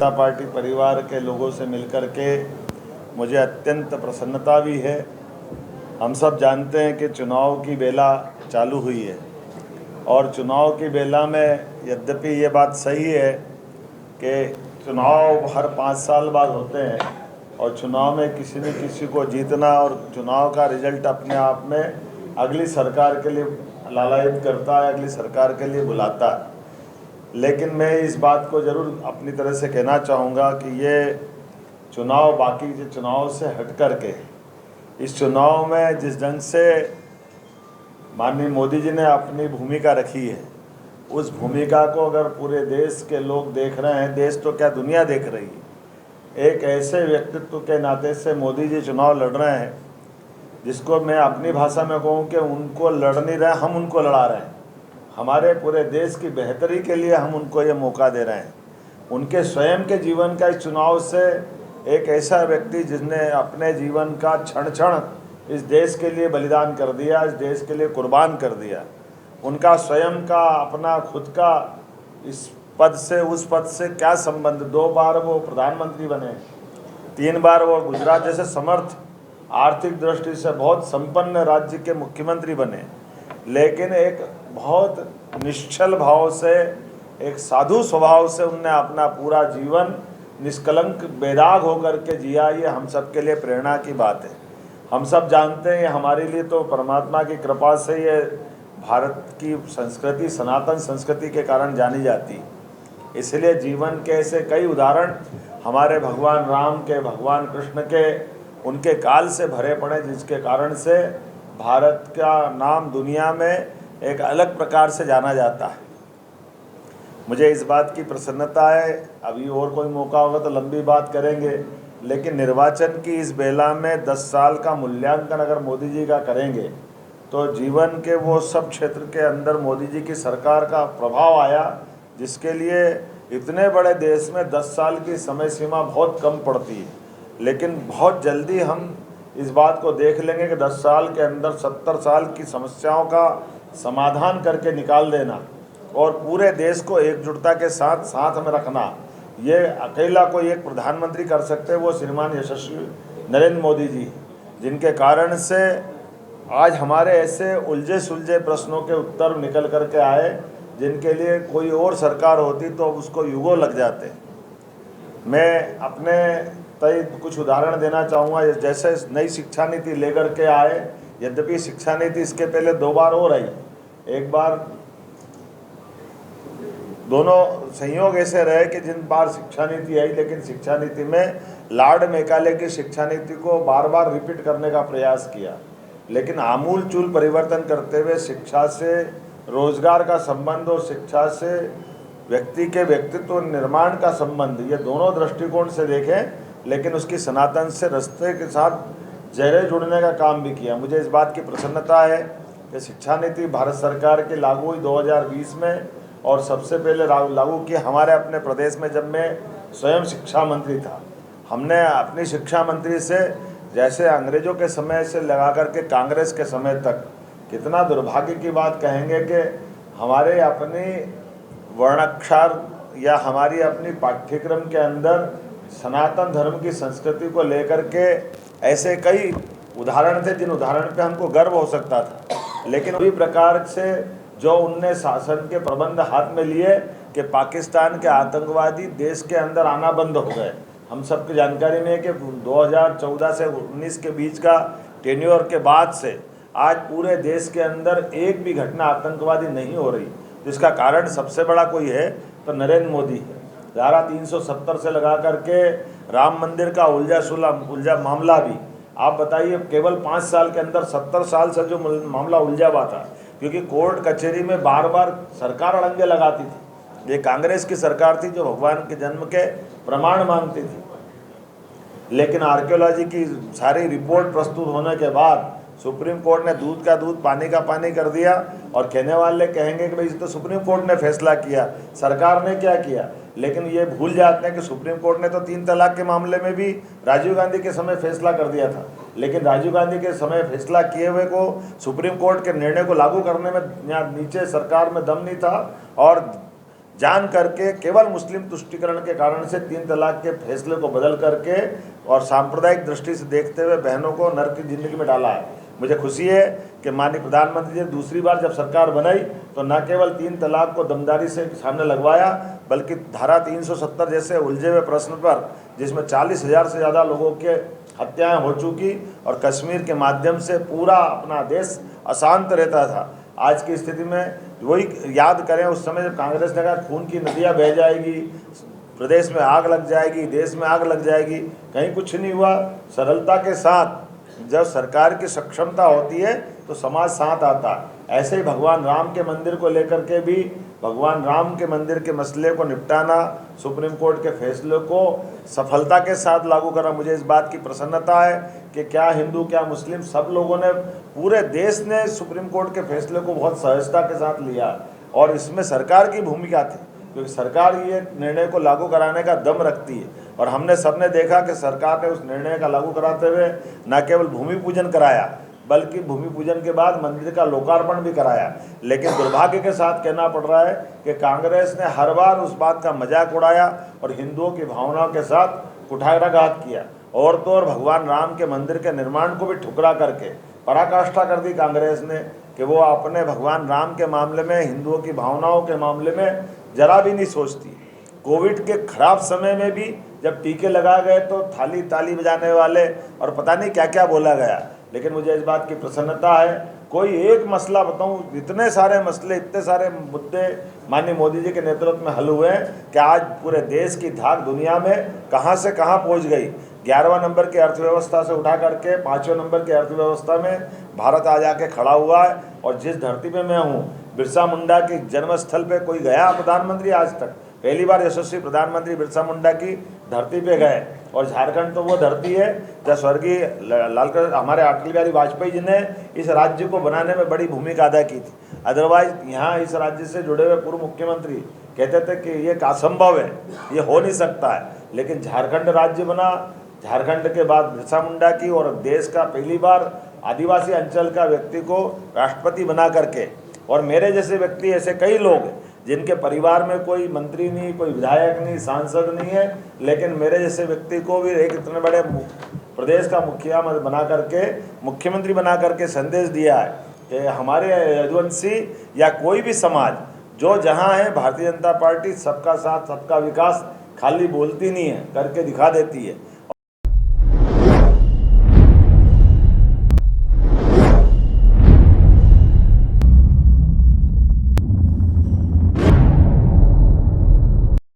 जनता party परिवार के लोगों से मिलकर के मुझे अत्यंत प्रसन्नता भी है। हम सब जानते हैं कि चुनाव की बेला चालू हुई है और चुनाव की बेला में यद्यपि ये बात सही है कि चुनाव हर 5 साल बाद होते हैं और चुनाव में किसी न किसी को जीतना और चुनाव का रिजल्ट अपने आप में अगली सरकार के लिए लालायित करता है, अगली सरकार के लिए बुलाता है। लेकिन मैं इस बात को ज़रूर अपनी तरह से कहना चाहूँगा कि ये चुनाव बाकी के चुनाव से हट कर के इस चुनाव में जिस ढंग से माननीय मोदी जी ने अपनी भूमिका रखी है, उस भूमिका को अगर पूरे देश के लोग देख रहे हैं, देश तो क्या दुनिया देख रही है। एक ऐसे व्यक्तित्व के नाते से मोदी जी चुनाव लड़ रहे हैं जिसको मैं अपनी भाषा में कहूँ कि उनको लड़ नहीं रहे, हम उनको लड़ा रहे हैं। हमारे पूरे देश की बेहतरी के लिए हम उनको ये मौका दे रहे हैं। उनके स्वयं के जीवन का इस चुनाव से एक ऐसा व्यक्ति जिसने अपने जीवन का क्षण क्षण इस देश के लिए बलिदान कर दिया, इस देश के लिए कुर्बान कर दिया। उनका स्वयं का अपना खुद का इस पद से उस पद से क्या संबंध। 2 बार वो प्रधानमंत्री बने, 3 बार वो गुजरात जैसे समर्थ आर्थिक दृष्टि से बहुत संपन्न राज्य के मुख्यमंत्री बने, लेकिन एक बहुत निश्चल भाव से, एक साधु स्वभाव से उनने अपना पूरा जीवन निष्कलंक बेदाग होकर के जिया। ये हम सब के लिए प्रेरणा की बात है। हम सब जानते हैं हमारे लिए तो परमात्मा की कृपा से ये भारत की संस्कृति सनातन संस्कृति के कारण जानी जाती है। इसलिए जीवन के ऐसे कई उदाहरण हमारे भगवान राम के, भगवान कृष्ण के, उनके काल से भरे पड़े, जिसके कारण से भारत का नाम दुनिया में एक अलग प्रकार से जाना जाता है। मुझे इस बात की प्रसन्नता है। अभी और कोई मौका होगा तो लंबी बात करेंगे, लेकिन निर्वाचन की इस बेला में 10 साल का मूल्यांकन अगर मोदी जी का करेंगे तो जीवन के वो सब क्षेत्र के अंदर मोदी जी की सरकार का प्रभाव आया, जिसके लिए इतने बड़े देश में 10 साल की समय सीमा बहुत कम पड़ती है। लेकिन बहुत जल्दी हम इस बात को देख लेंगे कि 10 साल के अंदर 70 साल की समस्याओं का समाधान करके निकाल देना और पूरे देश को एकजुटता के साथ साथ में रखना, ये अकेला कोई एक प्रधानमंत्री कर सकते हैं, वो श्रीमान यशस्वी नरेंद्र मोदी जी, जिनके कारण से आज हमारे ऐसे उलझे सुलझे प्रश्नों के उत्तर निकल कर के आए जिनके लिए कोई और सरकार होती तो उसको युगों लग जाते। मैं अपने तय कुछ उदाहरण देना चाहूँगा। जैसे नई शिक्षा नीति लेकर के आए, यद्यपि शिक्षा नीति इसके पहले 2 बार और आई, एक बार दोनों संयोग ऐसे रहे कि जिन बार शिक्षा नीति आई, लेकिन शिक्षा नीति में लॉर्ड मेकाले की शिक्षा नीति को बार बार रिपीट करने का प्रयास किया, लेकिन आमूल चूल परिवर्तन करते हुए शिक्षा से रोजगार का संबंध और शिक्षा से व्यक्ति के व्यक्तित्व निर्माण का संबंध, ये दोनों दृष्टिकोण से देखें, लेकिन उसकी सनातन से रास्ते के साथ गहरे जुड़ने का काम भी किया। मुझे इस बात की प्रसन्नता है कि शिक्षा नीति भारत सरकार की लागू हुई 2020 में और सबसे पहले लागू किया हमारे अपने प्रदेश में जब मैं स्वयं शिक्षा मंत्री था। हमने अपनी शिक्षा मंत्री से, जैसे अंग्रेज़ों के समय से लगा करके कांग्रेस के समय तक, कितना दुर्भाग्य की बात कहेंगे कि हमारे अपनी वर्णाक्षर या हमारी अपनी पाठ्यक्रम के अंदर सनातन धर्म की संस्कृति को लेकर के ऐसे कई उदाहरण थे जिन उदाहरण पे हमको गर्व हो सकता था, लेकिन उसी प्रकार से जो उनने शासन के प्रबंध हाथ में लिए कि पाकिस्तान के आतंकवादी देश के अंदर आना बंद हो गए। हम सबकी जानकारी में है कि 2014 से 19 के बीच का टेन्योर के बाद से आज पूरे देश के अंदर एक भी घटना आतंकवादी नहीं हो रही, जिसका कारण सबसे बड़ा कोई है तो नरेंद्र मोदी है। धारा 370 से लगा करके राम मंदिर का उलझा मामला भी, आप बताइए केवल 5 साल के अंदर 70 साल से जो मामला उलझा हुआ था, क्योंकि कोर्ट कचहरी में बार बार सरकार अड़ंगे लगाती थी। ये कांग्रेस की सरकार थी जो भगवान के जन्म के प्रमाण मांगती थी, लेकिन आर्कियोलॉजी की सारी रिपोर्ट प्रस्तुत होने के बाद सुप्रीम कोर्ट ने दूध का दूध पानी का पानी कर दिया। और कहने वाले कहेंगे कि भाई तो सुप्रीम कोर्ट ने फैसला किया, सरकार ने क्या किया, लेकिन ये भूल जाते हैं कि सुप्रीम कोर्ट ने तो 3 तलाक के मामले में भी राजीव गांधी के समय फैसला कर दिया था, लेकिन राजीव गांधी के समय फैसला किए हुए को सुप्रीम कोर्ट के निर्णय को लागू करने में यहाँ नीचे सरकार में दम नहीं था और जान करके केवल मुस्लिम तुष्टीकरण के कारण से 3 तलाक के फैसले को बदल करके और सांप्रदायिक दृष्टि से देखते हुए बहनों को नर्क की जिंदगी में डाला है। मुझे खुशी है कि माननीय प्रधानमंत्री जी ने दूसरी बार जब सरकार बनाई तो न केवल 3 तलाक को दमदारी से सामने लगवाया, बल्कि धारा 370 जैसे उलझे हुए प्रश्न पर, जिसमें 40,000 से ज़्यादा लोगों के हत्याएं हो चुकी और कश्मीर के माध्यम से पूरा अपना देश अशांत रहता था, आज की स्थिति में वही याद करें उस समय जब कांग्रेस ने कहा खून की नदियाँ बह जाएगी, प्रदेश में आग लग जाएगी, देश में आग लग जाएगी, कहीं कुछ नहीं हुआ। सरलता के साथ जब सरकार की सक्षमता होती है तो समाज साथ आता है। ऐसे ही भगवान राम के मंदिर को लेकर के भी भगवान राम के मंदिर के मसले को निपटाना, सुप्रीम कोर्ट के फैसले को सफलता के साथ लागू करना, मुझे इस बात की प्रसन्नता है कि क्या हिंदू क्या मुस्लिम सब लोगों ने, पूरे देश ने सुप्रीम कोर्ट के फैसले को बहुत सहजता के साथ लिया और इसमें सरकार की भूमिका थी, क्योंकि सरकार ये निर्णय को लागू कराने का दम रखती है और हमने सबने देखा कि सरकार ने उस निर्णय का लागू कराते हुए न केवल भूमि पूजन कराया बल्कि भूमि पूजन के बाद मंदिर का लोकार्पण भी कराया। लेकिन दुर्भाग्य के साथ कहना पड़ रहा है कि कांग्रेस ने हर बार उस बात का मजाक उड़ाया और हिंदुओं की भावनाओं के साथ कुठाराघात किया और तो और भगवान राम के मंदिर के निर्माण को भी ठुकरा करके पराकाष्ठा कर दी कांग्रेस ने कि वो अपने भगवान राम के मामले में, हिंदुओं की भावनाओं के मामले में जरा भी नहीं सोचती। कोविड के खराब समय में भी जब टीके लगाए गए तो थाली ताली बजाने वाले और पता नहीं क्या क्या बोला गया, लेकिन मुझे इस बात की प्रसन्नता है, कोई एक मसला बताऊं, इतने सारे मसले, इतने सारे मुद्दे माननीय मोदी जी के नेतृत्व में हल हुए हैं कि आज पूरे देश की धाक दुनिया में कहां से कहां पहुंच गई। 11वां नंबर की अर्थव्यवस्था से उठा करके 5वें नंबर की अर्थव्यवस्था में भारत आ जाके खड़ा हुआ है। और जिस धरती पे मैं हूँ, बिरसा मुंडा के जन्मस्थल पे कोई गया प्रधानमंत्री आज तक? पहली बार यशस्वी प्रधानमंत्री बिरसा मुंडा की धरती पे गए। और झारखंड तो वो धरती है जहाँ स्वर्गीय लालकृष्ण हमारे अटल बिहारी वाजपेयी जी ने इस राज्य को बनाने में बड़ी भूमिका अदा की थी। अदरवाइज यहाँ इस राज्य से जुड़े हुए पूर्व मुख्यमंत्री कहते थे कि ये असंभव है, ये हो नहीं सकता है, लेकिन झारखंड राज्य बना। झारखंड के बाद बिरसा मुंडा की और देश का पहली बार आदिवासी अंचल का व्यक्ति को राष्ट्रपति बना करके, और मेरे जैसे व्यक्ति ऐसे कई लोग जिनके परिवार में कोई मंत्री नहीं, कोई विधायक नहीं, सांसद नहीं है, लेकिन मेरे जैसे व्यक्ति को भी एक इतने बड़े प्रदेश का मुखिया बना करके, मुख्यमंत्री बना करके संदेश दिया है कि हमारे यदुवंशी या कोई भी समाज जो जहाँ है, भारतीय जनता पार्टी सबका साथ सबका विकास खाली बोलती नहीं है, करके दिखा देती है।